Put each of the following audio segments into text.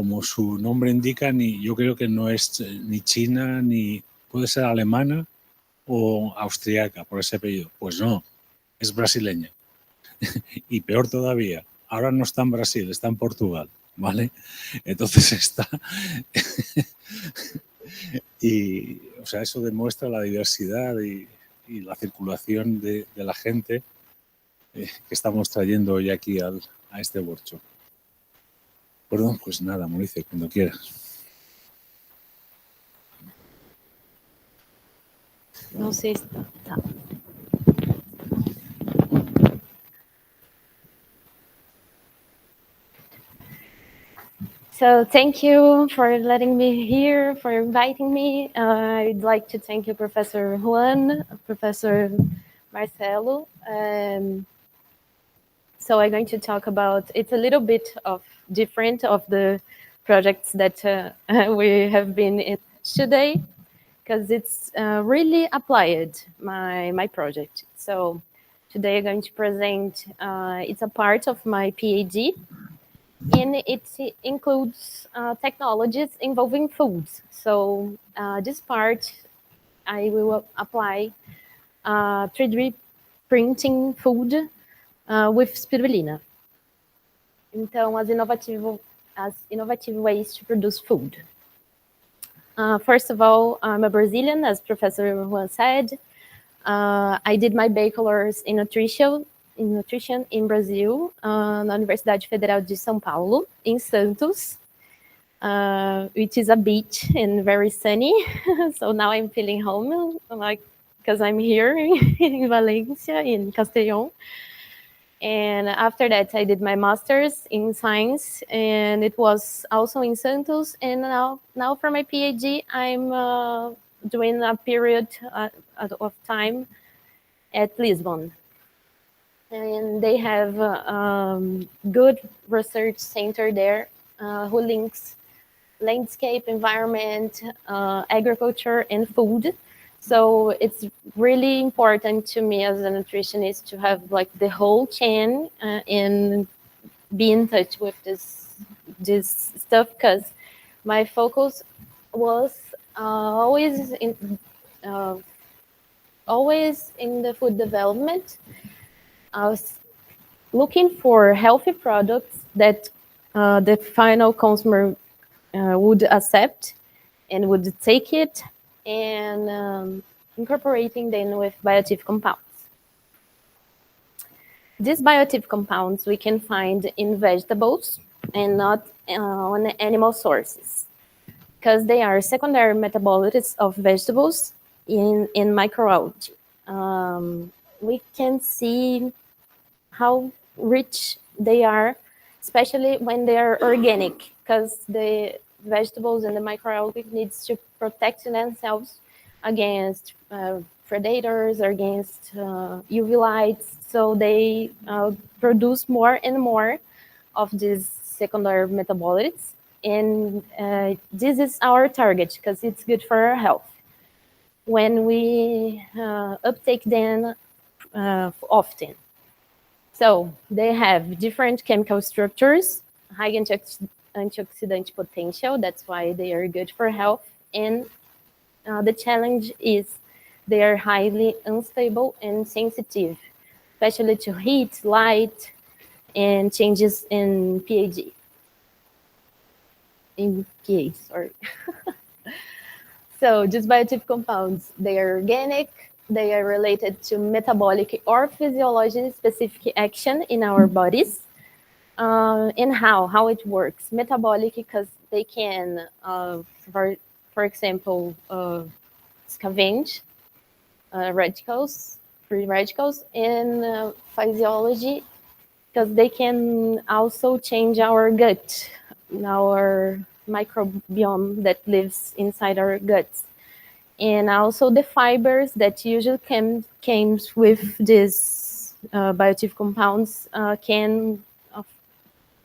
como su nombre indica, yo creo que no es ni china, ni puede ser alemana o austriaca por ese apellido. Pues no, es brasileña. Y peor todavía, ahora no está en Brasil, está en Portugal, ¿vale? Entonces está... y, o sea, eso demuestra la diversidad y la circulación de la gente que estamos trayendo hoy aquí a este workshop. Perdón, pues nada, Monize, cuando quieras. No sé. So thank you for letting me here, for inviting me. I'd like to thank you, Professor Juan, Professor Marcelo. So I'm going to talk about, it's a little bit of different of the projects that we have been in today, because it's really applied, my project. So today I'm going to present, it's a part of my PhD, and it includes technologies involving foods. So this part, I will apply 3D printing food with Spirulina. Então, as innovative ways to produce food. First of all, I'm a Brazilian, as Professor Juan said. I did my bachelor's in nutrition in Brazil, na Universidade Federal de São Paulo, in Santos, which is a beach and very sunny. So now I'm feeling home, like, because I'm here in Valencia, in Castellón. And after that, I did my master's in science, and it was also in Santos. And now for my PhD, I'm doing a period of time at Lisbon. And they have a good research center there who links landscape, environment, agriculture, and food. So it's really important to me as a nutritionist to have like the whole chain and be in touch with this stuff, because my focus was always in the food development. I was looking for healthy products that the final consumer would accept and would take it, and incorporating them with bioactive compounds. These bioactive compounds we can find in vegetables and not on animal sources, because they are secondary metabolites of vegetables in microalgae. We can see how rich they are, especially when they are organic, because the vegetables and the microalgae needs to protect themselves against predators, against UV lights. So they produce more and more of these secondary metabolites. And this is our target, because it's good for our health. When we uptake them often. So they have different chemical structures, high antioxidant potential. That's why they are good for health. And the challenge is they are highly unstable and sensitive, especially to heat, light, and changes in pH. Sorry. So these bioactive compounds, they are organic. They are related to metabolic or physiology specific action in our bodies. And how it works. Metabolic, because they can, for example, scavenge free radicals. In physiology, because they can also change our gut, our microbiome that lives inside our guts. And also the fibers that usually comes with these bioactive compounds can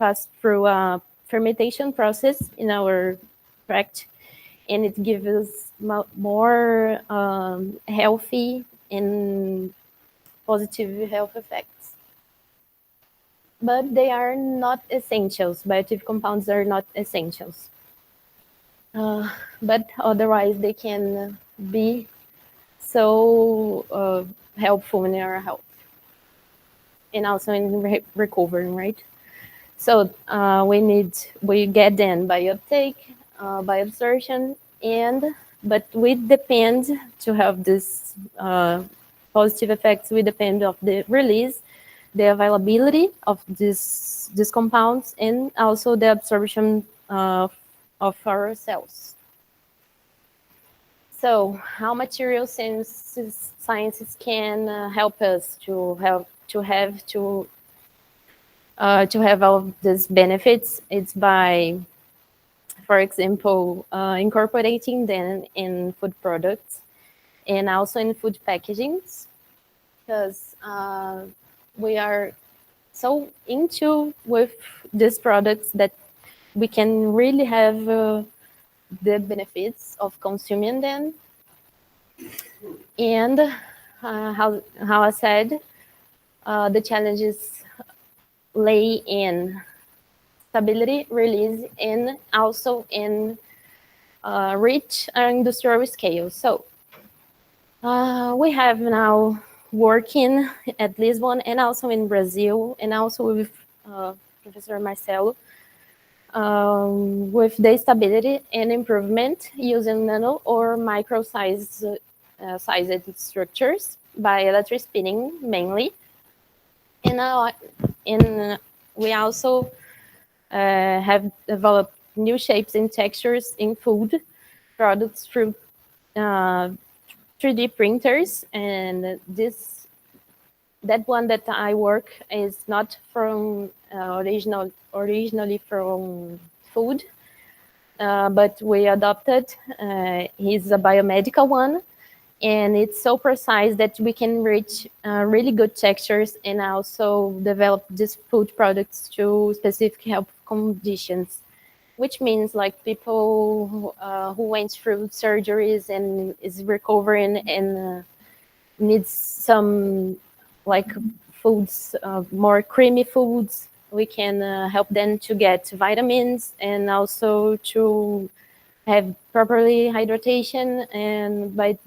pass through a fermentation process in our tract, and it gives us more healthy and positive health effects. but they are not essentials. Bioactive compounds are not essentials. But otherwise, they can be so helpful in our health and also in recovering, right? So we get them by uptake, by absorption, but we depend to have this positive effects. We depend of the release, the availability of these compounds, and also the absorption of our cells. So, how material sciences can help us to have all these benefits? It's by, for example, incorporating them in food products and also in food packagings, because we are so into with these products that we can really have the benefits of consuming them. And how I said, the challenges lay in stability, release, and also in reach industrial scale. So we have now working at Lisbon and also in Brazil, and also with Professor Marcelo, with the stability and improvement using nano or micro sized structures by electric spinning mainly. And we also have developed new shapes and textures in food products through 3D printers. And that one that I work is not from originally from food, but we adopted. He's a biomedical one, and it's so precise that we can reach really good textures and also develop these food products to specific health conditions, which means like people who went through surgeries and is recovering and needs some like foods, more creamy foods. We can help them to get vitamins and also to have properly hydration, and by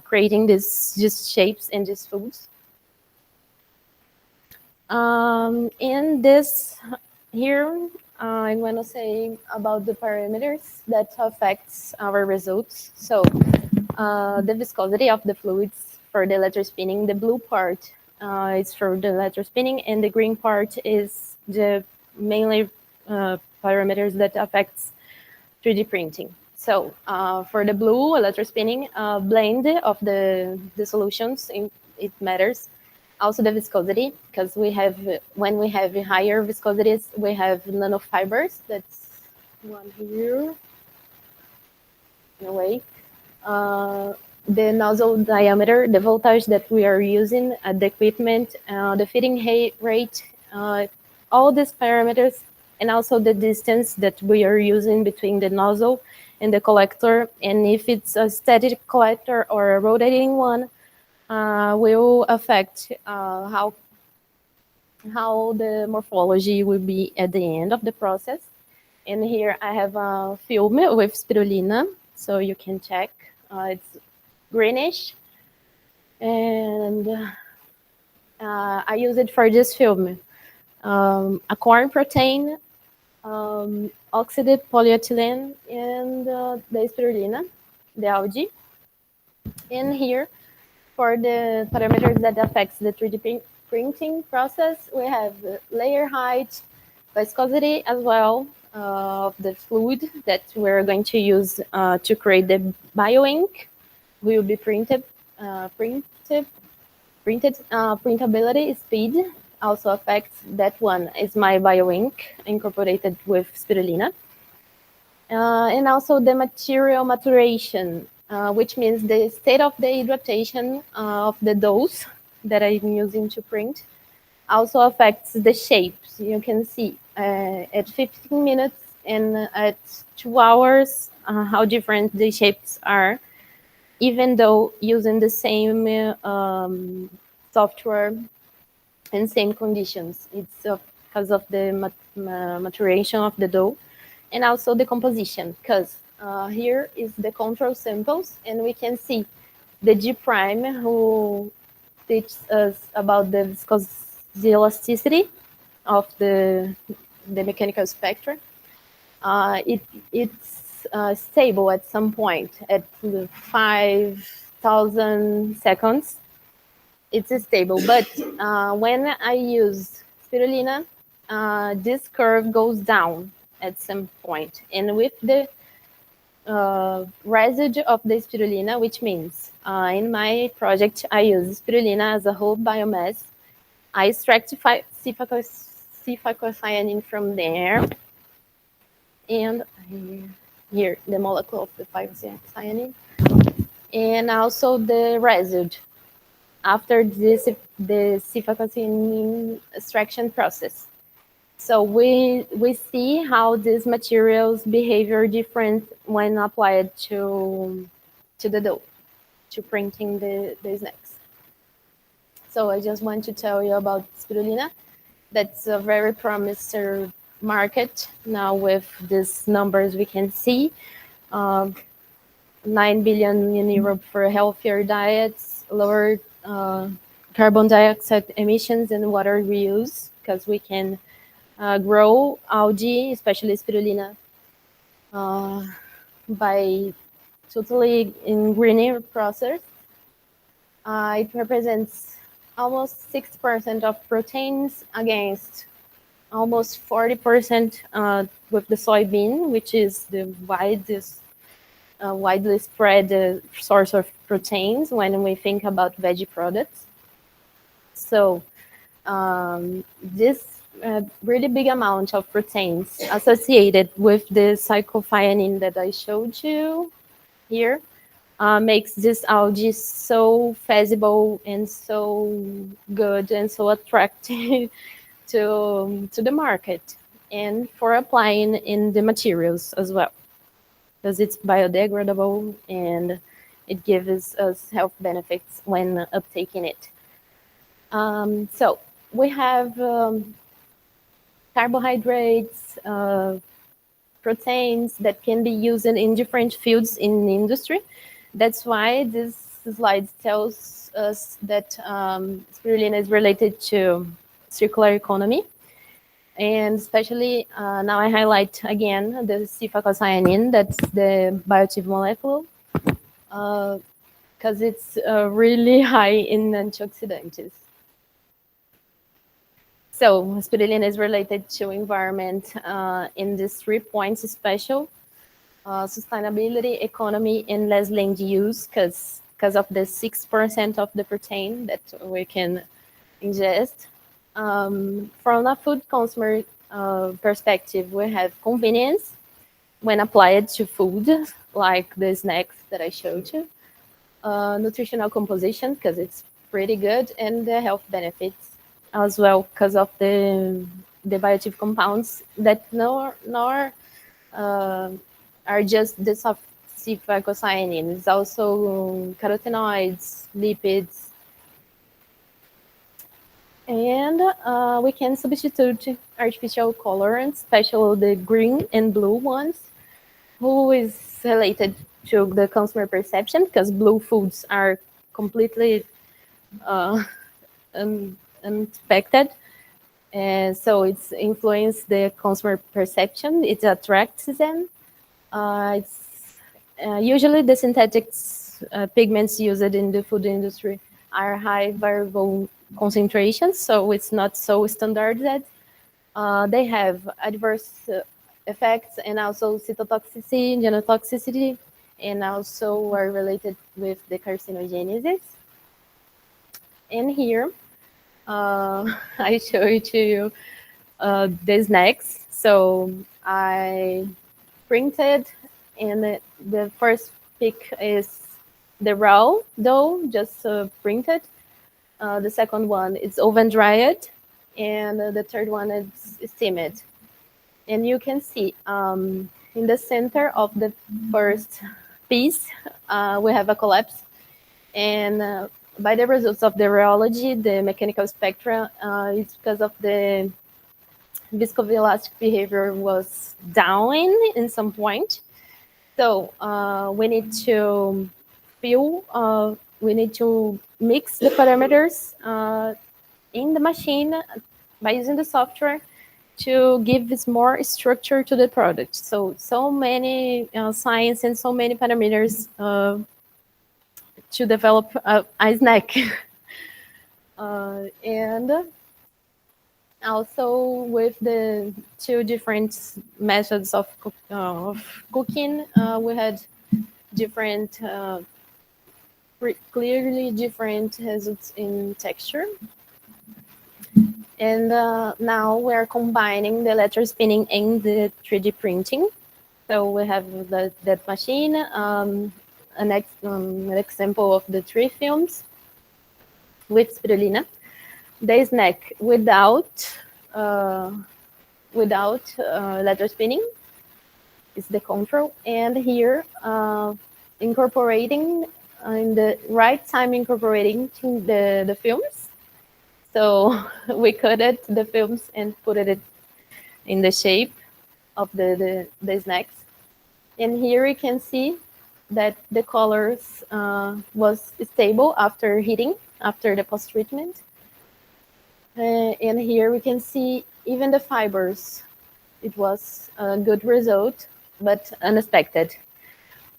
creating these shapes and these foods. In this here, I'm going to say about the parameters that affects our results. So the viscosity of the fluids for the electric spinning, the blue part is for the electric spinning, and the green part is the mainly parameters that affects 3D printing. So for the blue electric spinning, blend of the solutions, it matters. Also the viscosity, because when we have higher viscosities, we have nanofibers. That's one here, in a way. The nozzle diameter, the voltage that we are using, the equipment, the feeding rate, all these parameters, and also the distance that we are using between the nozzle and the collector. And if it's a static collector or a rotating one, will affect how the morphology will be at the end of the process. And here I have a film with spirulina, so you can check. It's greenish, and I use it for this film. A corn protein, oxidized polyethylene, and the spirulina, the algae. And here, for the parameters that affects the 3D printing process, we have layer height, viscosity as well of the fluid that we're going to use to create the bioink. Will be printed. Printability speed also affects that one. Is my bioink incorporated with spirulina, and also the material maturation, which means the state of the hydratation of the dose that I'm using to print, also affects the shapes. You can see at 15 minutes and at 2 hours how different the shapes are, even though using the same software in same conditions. It's because of the maturation of the dough and also the composition, because here is the control samples, and we can see the G prime who teaches us about the viscosity elasticity of the mechanical spectrum. It's stable at some point at 5,000 seconds. It's stable, but when I use spirulina, this curve goes down at some point, and with the residue of the spirulina, which means in my project I use spirulina as a whole biomass. I extract C-phycocyanin from there, and here the molecule of the phycocyanin, and also the residue after this the C-phycocyanin extraction process. So we see how these materials behavior different when applied to the dough, to printing the snacks. So I just want to tell you about spirulina. That's a very promising market now with these numbers we can see. 9 billion in Europe for healthier diets, lower carbon dioxide emissions, and water reuse, because we can grow algae, especially spirulina, by totally in greener process. It represents almost 6% of proteins against almost 40% with the soybean, which is the widely spread source of proteins when we think about veggie products. So this really big amount of proteins associated with the cyclophyinin that I showed you here makes this algae so feasible and so good and so attractive to the market, and for applying in the materials as well, because it's biodegradable and it gives us health benefits when uptaking it. So we have carbohydrates, proteins that can be used in different fields in industry. That's why this slide tells us that spirulina is related to circular economy. And especially now I highlight again the C-phycocyanin, that's the bioactive molecule, because it's really high in antioxidants. So spirulina is related to environment in these 3 points: special, sustainability, economy, and less land use, because of the 6% of the protein that we can ingest. From a food consumer perspective, we have convenience when applied to food, like the snacks that I showed you. Nutritional composition, because it's pretty good, and the health benefits as well, because of the bioactive compounds that are just the soft C-phycocyanin. It's also carotenoids, lipids, and we can substitute artificial colorants, especially the green and blue ones, who is related to the consumer perception, because blue foods are completely unexpected, and so it's influenced the consumer perception. It attracts them. It's usually the synthetic pigments used in the food industry are high variable concentrations, so it's not so standardized. They have adverse effects and also cytotoxicity, genotoxicity, and also are related with the carcinogenesis. And here, I show it to you the snacks. So I printed, and the first pick is the raw dough, just printed. The second one is oven dried, and the third one is steamed. And you can see in the center of the first piece, we have a collapse, and by the results of the rheology, the mechanical spectra, it's because of the viscoelastic behavior was down in some point. So we need to we need to mix the parameters in the machine by using the software to give this more structure to the product. So many science and so many parameters to develop a snack. And also with the two different methods of cooking, we had different, clearly different results in texture. And now we're combining the letter spinning and the 3D printing. So we have that machine, an example of the 3 films with Spirulina. The snack without letter spinning is the control, and here incorporating in the right time, incorporating the films. So we cutted the films and put it in the shape of the snacks. And here you can see that the colors was stable after heating, after the post-treatment. And here we can see even the fibers. It was a good result, but unexpected,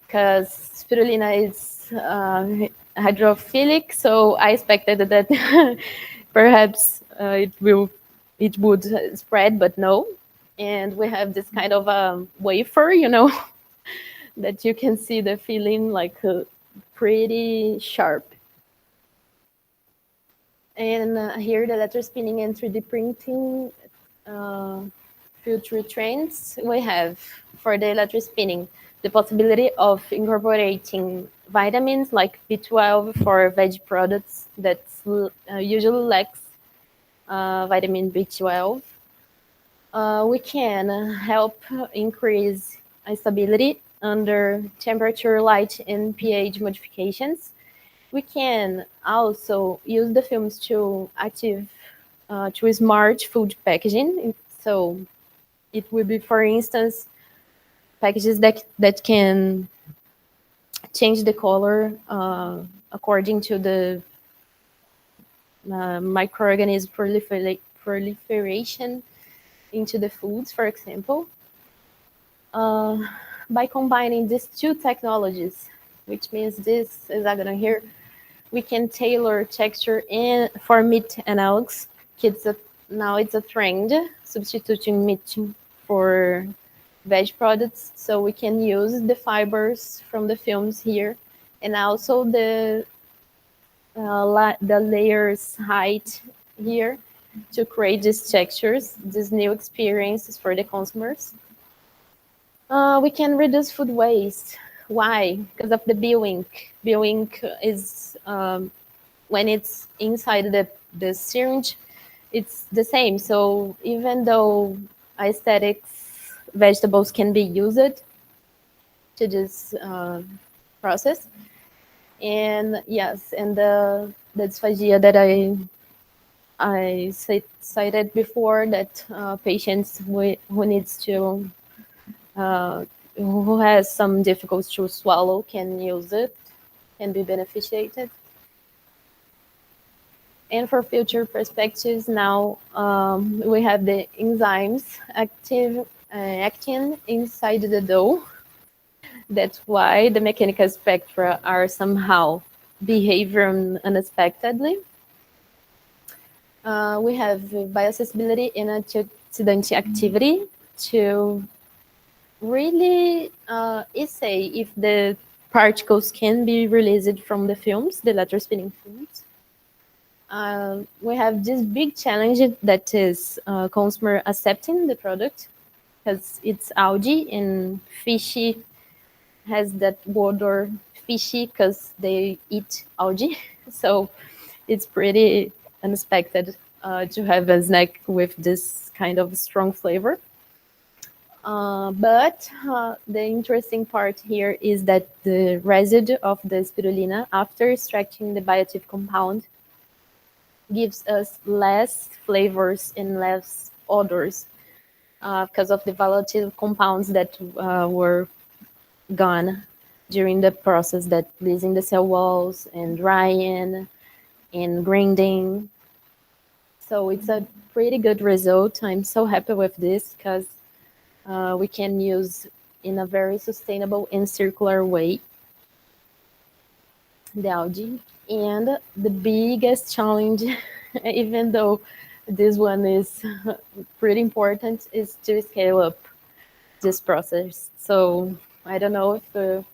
because spirulina is hydrophilic, so I expected that perhaps it would spread, but no. And we have this kind of wafer, that you can see the filling like pretty sharp. And here the letter spinning and 3D printing future trends. We have for the letter spinning the possibility of incorporating vitamins like B12 for veg products that usually lacks vitamin B12. We can help increase stability under temperature, light, and pH modifications. We can also use the films to smart food packaging. So it will be, for instance, packages that can change the color according to the microorganism proliferation into the foods, for example. By combining these two technologies, which means this hexagonal here, we can tailor texture for meat analogs. Now it's a trend, substituting meat for veg products. So we can use the fibers from the films here, and also the layers height here to create these textures, these new experiences for the consumers. We can reduce food waste. Why? Because of the B-Wink. B-Wink is, when it's inside the syringe, it's the same. So even though aesthetics vegetables can be used to this process. And yes, and the dysphagia that I cited before, that patients who needs to who has some difficulty to swallow can use it, can be beneficiated. And for future perspectives, now we have the enzymes acting inside the dough. That's why the mechanical spectra are somehow behaving unexpectedly. We have bioaccessibility and antioxidant activity to really assay if the particles can be released from the films, the letter spinning films. We have this big challenge that is consumer accepting the product, because it's algae, and fishy has that odor, fishy, because they eat algae. So it's pretty unexpected to have a snack with this kind of strong flavor. But the interesting part here is that the residue of the spirulina, after extracting the bioactive compound, gives us less flavors and less odors because of the volatile compounds that were gone during the process, that bleaching the cell walls and drying and grinding. So it's a pretty good result. I'm so happy with this because we can use in a very sustainable and circular way the algae. And the biggest challenge, even though this one is pretty important, is to scale up this process. So I don't know if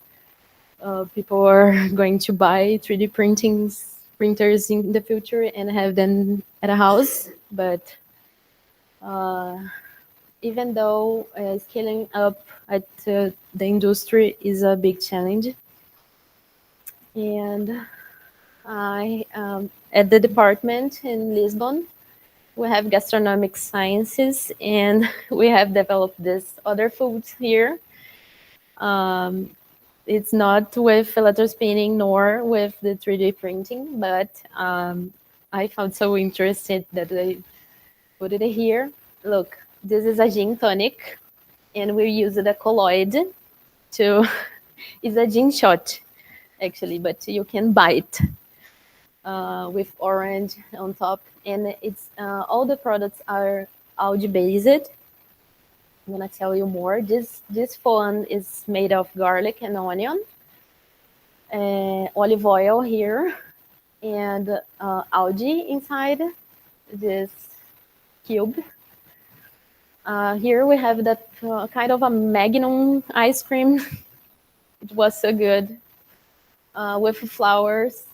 people are going to buy 3D printers in the future and have them at a house, but even though scaling up at the industry is a big challenge. And I, at the department in Lisbon, we have gastronomic sciences, and we have developed this other foods here. It's not with electrospinning nor with the 3D printing, but I found so interested that I put it here. Look, this is a gin tonic, and we use a colloid to, it's a gin shot, actually, but you can buy it with orange on top. And it's all the products are algae-based. I'm gonna tell you more. This fond is made of garlic and onion, olive oil here, and algae inside this cube. Here we have that kind of a magnum ice cream. It was so good with flowers.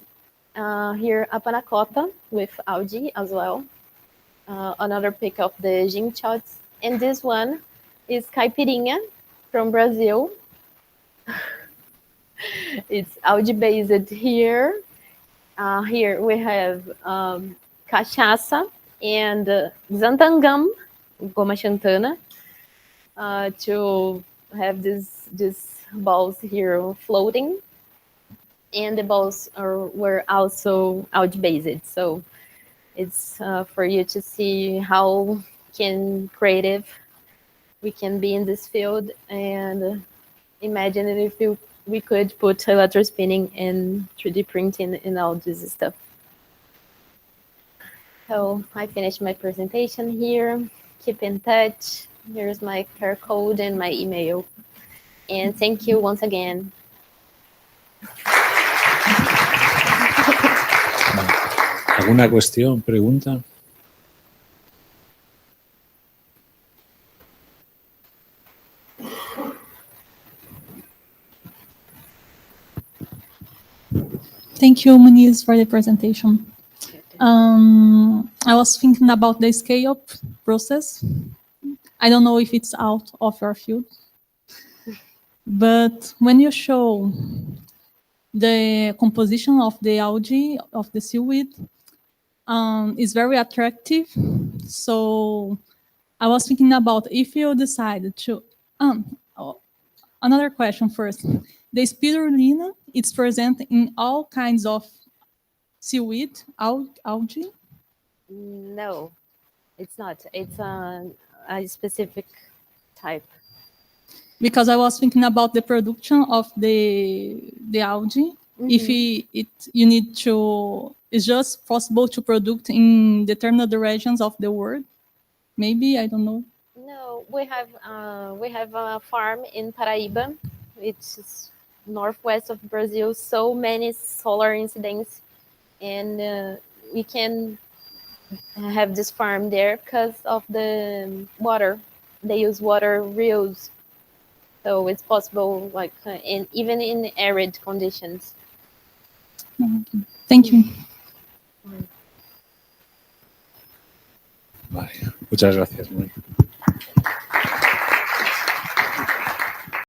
Here a panna cotta with algae as well. Another pick of the gin shots, and this one is caipirinha from Brazil. It's algae-based here. Here we have cachaça and xantangam, goma xantana, to have these balls here floating. And the balls were also algae-based. So it's for you to see how creative we can be in this field, and imagine if we could put electrospinning and 3D printing and all this stuff. So I finished my presentation here. Keep in touch. Here's my QR code and my email. And thank you once again. ¿Alguna cuestión, pregunta? Thank you, Monize, for the presentation. I was thinking about the scale-up process. I don't know if it's out of your field, but when you show the composition of the algae, of the seaweed, is very attractive. So I was thinking about if you decided to... another question first. The spirulina, it's present in all kinds of seaweed, algae? No, it's not. It's a specific type. Because I was thinking about the production of the algae. Mm-hmm. If you need to, it's just possible to produce in determined regions of the world. Maybe, I don't know. No, we have a farm in Paraíba. It's northwest of Brazil. So many solar incidents, and we can have this farm there because of the water. They use water reuse, so it's possible, like even in arid conditions. Thank you. Vale, muchas gracias, Mónica.